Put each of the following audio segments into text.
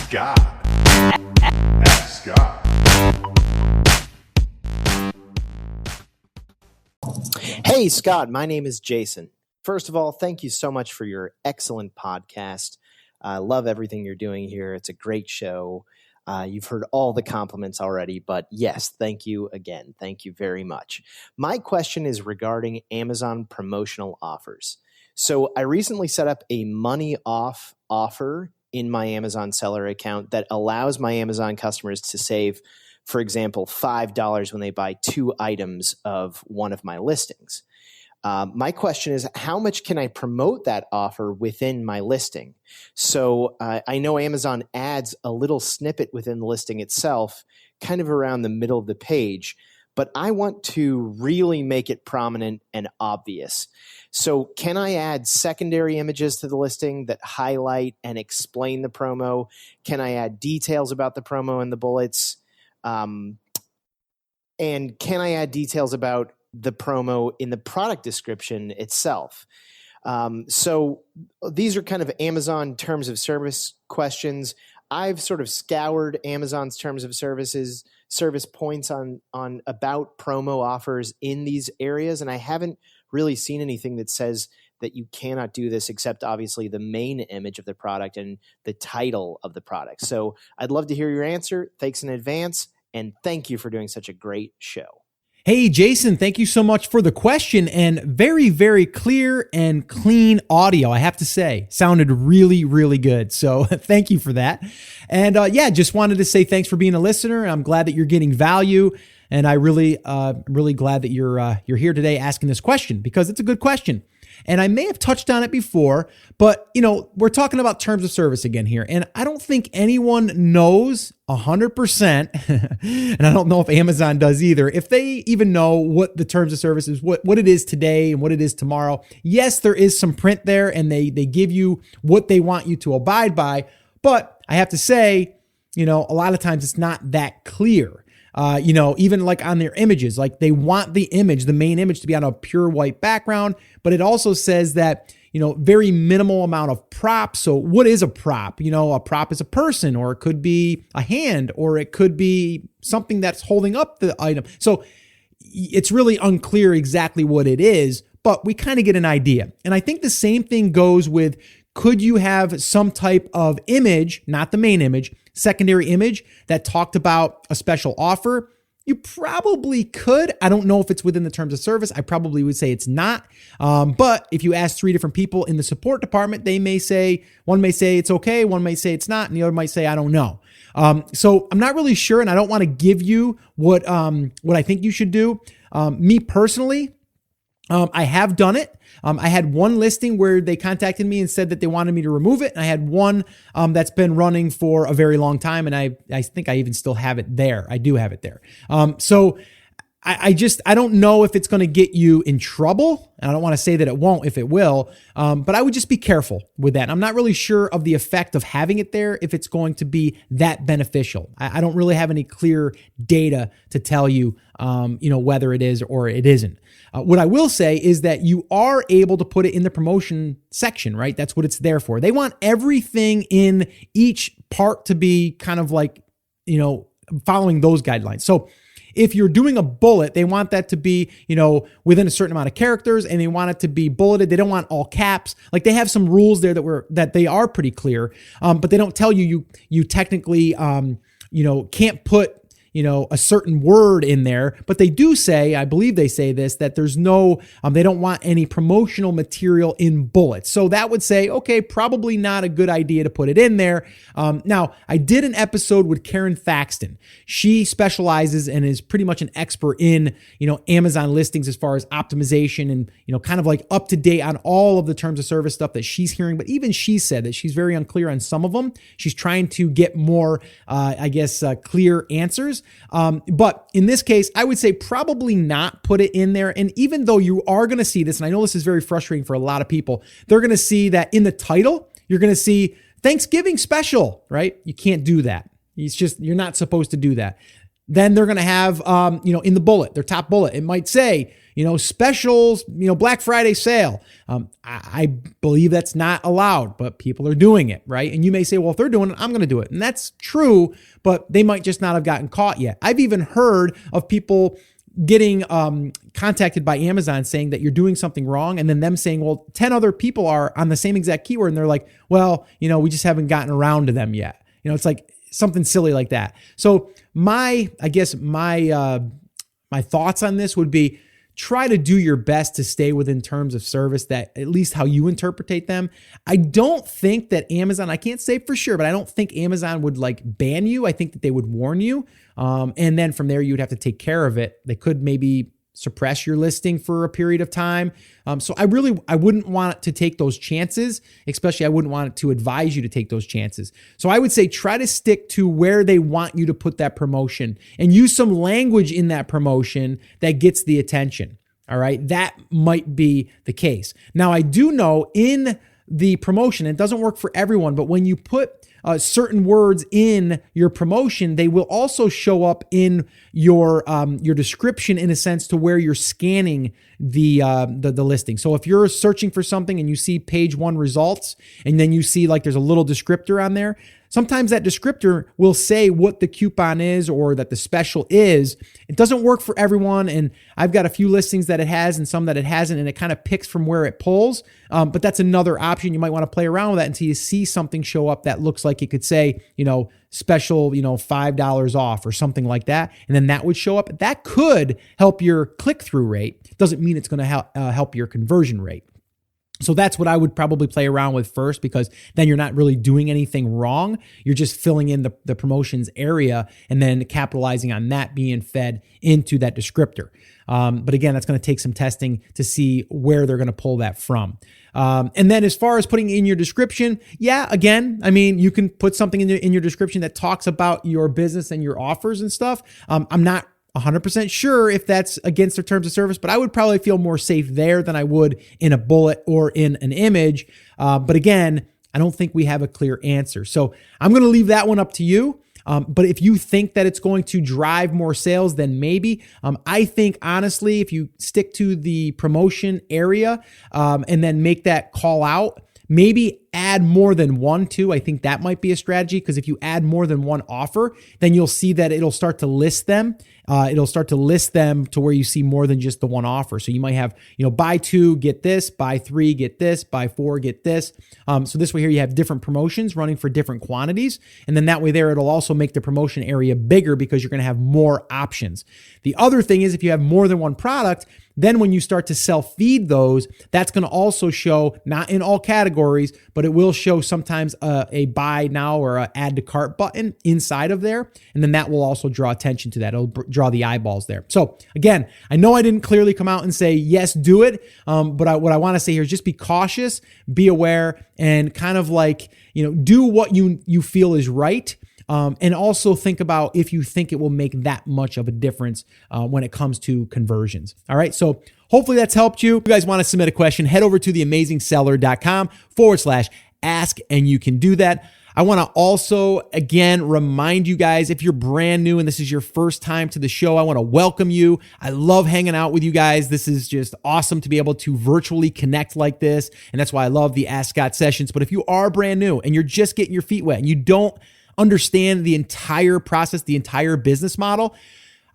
God. Ask God. Hey, Scott, my name is Jason. First of all, thank you so much for your excellent podcast. I love everything you're doing here. It's a great show. You've heard all the compliments already, but yes, thank you again. Thank you very much. My question is regarding Amazon promotional offers. So I recently set up a money off offer in my Amazon seller account that allows my Amazon customers to save, for example, $5 when they buy 2 items of one of my listings. My question is, how much can I promote that offer within my listing? So I know Amazon adds a little snippet within the listing itself, kind of around the middle of the page, but I want to really make it prominent and obvious. So can I add secondary images to the listing that highlight and explain the promo? Can I add details about the promo in the bullets? And can I add details about the promo in the product description itself? So these are kind of Amazon terms of service questions. I've sort of scoured Amazon's terms of service points on about promo offers in these areas, and I haven't really seen anything that says that you cannot do this except obviously the main image of the product and the title of the product. So I'd love to hear your answer. Thanks in advance, and thank you for doing such a great show. Hey, Jason, thank you so much for the question, and very, very clear and clean audio, I have to say. Sounded really, really good. So thank you for that. And just wanted to say thanks for being a listener. I'm glad that you're getting value. And I really glad that you're here today asking this question, because it's a good question. And I may have touched on it before, but we're talking about terms of service again here. And I don't think anyone knows 100%, and I don't know if Amazon does either, if they even know what the terms of service is, what it is today and what it is tomorrow. Yes, there is some print there, and they give you what they want you to abide by. But I have to say, a lot of times it's not that clear. Even like on their images, like they want the image, the main image, to be on a pure white background, but it also says that, very minimal amount of props. So what is a prop? A prop is a person, or it could be a hand, or it could be something that's holding up the item. So it's really unclear exactly what it is, but we kind of get an idea. And I think the same thing goes with, could you have some type of image, not the main image, secondary image that talked about a special offer? You probably could. I don't know if it's within the terms of service. I probably would say it's not. But if you ask 3 different people in the support department, one may say it's okay, one may say it's not, and the other might say, I don't know. So I'm not really sure, and I don't want to give you what I think you should do. Me personally, I have done it. I had one listing where they contacted me and said that they wanted me to remove it. And I had one that's been running for a very long time. And I think I even still have it there. I do have it there. So I don't know if it's going to get you in trouble. I don't want to say that it won't if it will, but I would just be careful with that. I'm not really sure of the effect of having it there, if it's going to be that beneficial. I don't really have any clear data to tell you, whether it is or it isn't. What I will say is that you are able to put it in the promotion section, right? That's what it's there for. They want everything in each part to be kind of like, following those guidelines. So if you're doing a bullet, they want that to be, within a certain amount of characters, and they want it to be bulleted. They don't want all caps. Like, they have some rules there that they are pretty clear, but they don't tell you technically, can't put a certain word in there, but they do say, I believe they say this, that there's no, they don't want any promotional material in bullets. So that would say, okay, probably not a good idea to put it in there. Now, I did an episode with Karen Thaxton. She specializes and is pretty much an expert in, Amazon listings as far as optimization and, kind of like up to date on all of the terms of service stuff that she's hearing. But even she said that she's very unclear on some of them. She's trying to get more, clear answers. But in this case, I would say probably not put it in there. And even though you are going to see this, and I know this is very frustrating for a lot of people, they're going to see that in the title, you're going to see Thanksgiving special, right? You can't do that. It's just, you're not supposed to do that. then they're going to have, in the bullet, their top bullet, it might say, specials, Black Friday sale. I believe that's not allowed, but people are doing it, right? And you may say, well, if they're doing it, I'm going to do it. And that's true, but they might just not have gotten caught yet. I've even heard of people getting contacted by Amazon saying that you're doing something wrong, and then them saying, well, 10 other people are on the same exact keyword, and they're like, well, we just haven't gotten around to them yet. It's like something silly like that. So my thoughts on this would be, try to do your best to stay within terms of service that at least how you interpretate them. I don't think that Amazon, I can't say for sure, but I don't think Amazon would ban you. I think that they would warn you. And then from there, you would have to take care of it. They could maybe suppress your listing for a period of time. So I wouldn't want to take those chances, especially I wouldn't want to advise you to take those chances. So I would say try to stick to where they want you to put that promotion and use some language in that promotion that gets the attention. All right. That might be the case. Now, I do know in the promotion, it doesn't work for everyone, but when you put certain words in your promotion, they will also show up in your description in a sense to where you're scanning the listing. So if you're searching for something and you see page 1 results, and then you see there's a little descriptor on there, sometimes that descriptor will say what the coupon is or that the special is. It doesn't work for everyone, and I've got a few listings that it has and some that it hasn't, and it kind of picks from where it pulls. But that's another option. You might want to play around with that until you see something show up that looks like it could say, special, $5 off or something like that. And then that would show up. That could help your click-through rate. Doesn't mean it's going to help your conversion rate. So that's what I would probably play around with first, because then you're not really doing anything wrong. You're just filling in the promotions area and then capitalizing on that being fed into that descriptor. But again, that's going to take some testing to see where they're going to pull that from. And then as far as putting in your description, again, you can put something in your description that talks about your business and your offers and stuff. I'm not 100% sure if that's against their terms of service, but I would probably feel more safe there than I would in a bullet or in an image. But again, I don't think we have a clear answer. So I'm going to leave that one up to you. But if you think that it's going to drive more sales, then maybe. I think, honestly, if you stick to the promotion area and then make that call out, maybe add more than one too. I think that might be a strategy, because if you add more than one offer, then you'll see that it'll start to list them. It'll start to list them to where you see more than just the one offer. So you might have, buy 2, get this, buy 3, get this, buy 4, get this. So this way here you have different promotions running for different quantities. And then that way there, it'll also make the promotion area bigger because you're going to have more options. The other thing is, if you have more than one product, then when you start to self-feed those, that's going to also show, not in all categories, but it will show sometimes a buy now or a add to cart button inside of there. And then that will also draw attention to that. It'll draw the eyeballs there. So again, I know I didn't clearly come out and say, yes, do it. But what I want to say here is just be cautious, be aware, and kind of do what you feel is right. And also think about if you think it will make that much of a difference when it comes to conversions. All right. So hopefully that's helped you. If you guys want to submit a question, head over to theamazingseller.com/ask, and you can do that. I want to also, again, remind you guys, if you're brand new and this is your first time to the show, I want to welcome you. I love hanging out with you guys. This is just awesome to be able to virtually connect like this. And that's why I love the Ask Scott sessions. But if you are brand new and you're just getting your feet wet and you don't understand the entire process, the entire business model,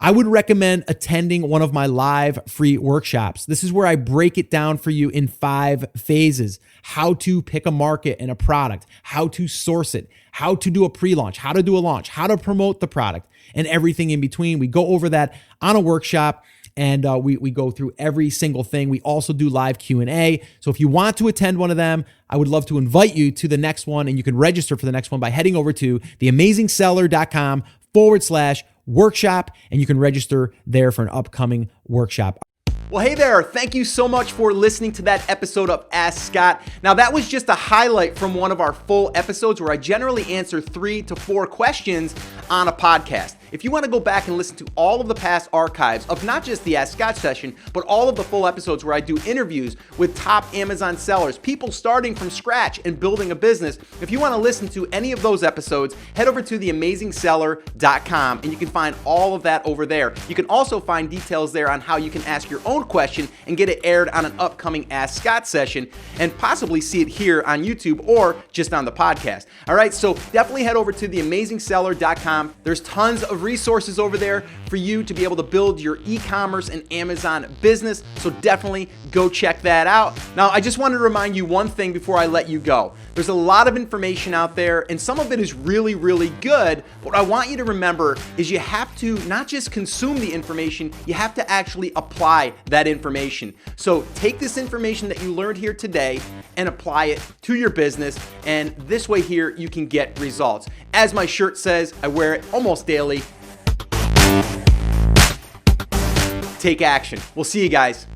I would recommend attending one of my live free workshops. This is where I break it down for you in 5 phases: how to pick a market and a product, how to source it, how to do a pre-launch, how to do a launch, how to promote the product, and everything in between. We go over that on a workshop, and we go through every single thing. We also do live Q&A. So if you want to attend one of them, I would love to invite you to the next one, and you can register for the next one by heading over to theamazingseller.com/workshop, and you can register there for an upcoming workshop. Well, hey there. Thank you so much for listening to that episode of Ask Scott. Now, that was just a highlight from one of our full episodes where I generally answer 3 to 4 questions on a podcast. if you want to go back and listen to all of the past archives of not just the Ask Scott session, but all of the full episodes where I do interviews with top Amazon sellers, people starting from scratch and building a business, if you want to listen to any of those episodes, head over to theamazingseller.com and you can find all of that over there. You can also find details there on how you can ask your own question and get it aired on an upcoming Ask Scott session and possibly see it here on YouTube or just on the podcast. All right, so definitely head over to theamazingseller.com. There's tons of resources over there for you to be able to build your e-commerce and Amazon business, so definitely go check that out. Now, I just wanted to remind you one thing before I let you go. There's a lot of information out there, and some of it is really, really good. What I want you to remember is you have to not just consume the information, you have to actually apply that information. So take this information that you learned here today and apply it to your business, and this way here you can get results. As my shirt says, I wear it almost daily. Take action. We'll see you guys